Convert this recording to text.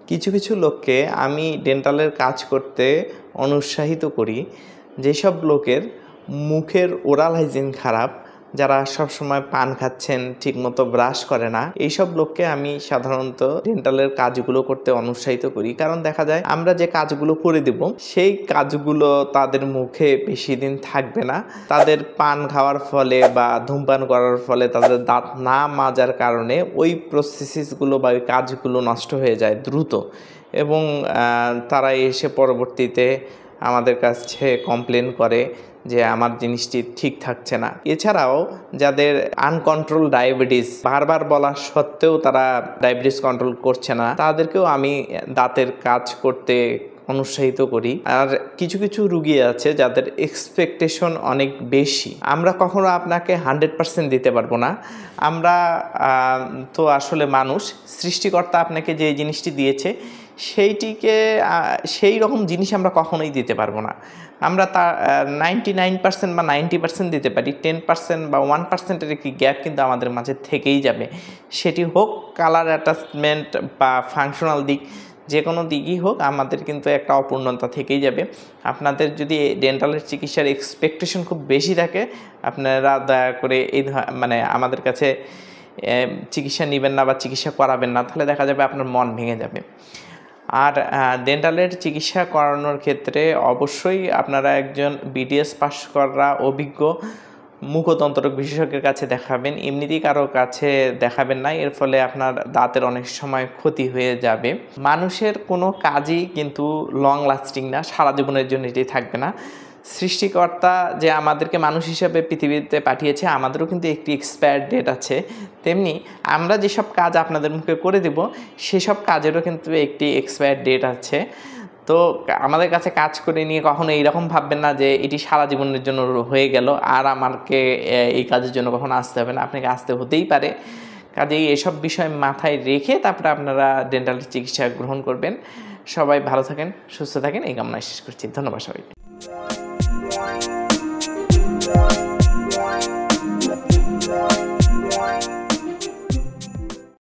কিছু কিছু লোককে আমি ডেন্টালের কাজ করতে অনুৎসাহিত করি, যেসব লোকের মুখের ওরাল হাইজিন খারাপ, যারা সবসময় পান খাচ্ছেন, ঠিকমতো ব্রাশ করে না, এইসব লোককে আমি সাধারণত ডেন্টালের কাজগুলো করতে অনুৎসাহিত করি। কারণ দেখা যায় আমরা যে কাজগুলো করে দেব সেই কাজগুলো তাদের মুখে বেশি দিন থাকবে না। তাদের পান খাওয়ার ফলে বা ধূমপান করার ফলে তাদের দাঁত না মাজার কারণে ওই প্রসেসগুলো বা ওই কাজগুলো নষ্ট হয়ে যায় দ্রুত, এবং তারা এসে পরবর্তীতে আমাদের কাছে কমপ্লেন করে যে আমার জিনিসটি ঠিক থাকছে না। এছাড়াও যাদের আনকন্ট্রোল ডায়াবেটিস, বারবার বলা সত্ত্বেও তারা ডায়াবেটিস কন্ট্রোল করছে না, তাদেরকেও আমি দাঁতের কাজ করতে অনুৎসাহিত করি। আর কিছু কিছু রুগী আছে যাদের এক্সপেকটেশন অনেক বেশি। আমরা কখনো আপনাকে 100% দিতে পারবো না। আমরা তো আসলে মানুষ, সৃষ্টিকর্তা আপনাকে যে জিনিসটি দিয়েছে সেইটিকে সেই রকম জিনিস আমরা কখনোই দিতে পারবো না। আমরা তা 99% বা 90% দিতে পারি, 10% বা 1%-এর একটি গ্যাপ কিন্তু আমাদের মাঝে থেকেই যাবে। সেটি হোক কালার অ্যাটাচমেন্ট বা ফাংশনাল দিক, যে কোনো দিকই হোক, আমাদের কিন্তু একটা অপূর্ণতা থেকেই যাবে। আপনাদের যদি ডেন্টালের চিকিৎসার এক্সপেকটেশন খুব বেশি থাকে, আপনারা দয়া করে আমাদের কাছে চিকিৎসা নেবেন না বা চিকিৎসা করাবেন না, তাহলে দেখা যাবে আপনার মন ভেঙে যাবে। আর ডেন্টালের চিকিৎসা করানোর ক্ষেত্রে অবশ্যই আপনারা একজন বিডিএস পাশ করা অভিজ্ঞ মুখদন্তরোগ বিশেষজ্ঞের কাছে দেখাবেন, এমনিতেই কারো কাছে দেখাবেন না। এর ফলে আপনার দাঁতের অনেক সময় ক্ষতি হয়ে যাবে। মানুষের কোনো কাজই কিন্তু লং লাস্টিং না, সারা জীবনের জন্য এটি থাকবে না। সৃষ্টিকর্তা যে আমাদেরকে মানুষ হিসেবে পৃথিবীতে পাঠিয়েছে, আমাদেরও কিন্তু একটি এক্সপায়ার ডেট আছে। তেমনি আমরা যেসব কাজ আপনাদের মুখে করে দেব সেসব কাজেরও কিন্তু একটি এক্সপায়ার ডেট আছে। তো আমাদের কাছে কাজ করে নিয়ে কখনো এইরকম ভাববেন না যে এটি সারা জীবনের জন্য হয়ে গেল, আর আমাকে এই কাজের জন্য কখনো আসতে হবে না। আপনাকে আসতে হতেই পারে। কাজেই এসব বিষয় মাথায় রেখে তারপরে আপনারা ডেন্টাল চিকিৎসা গ্রহণ করবেন। সবাই ভালো থাকেন, সুস্থ থাকেন, এই কামনায় শেষ করছি। ধন্যবাদ সবাইকে।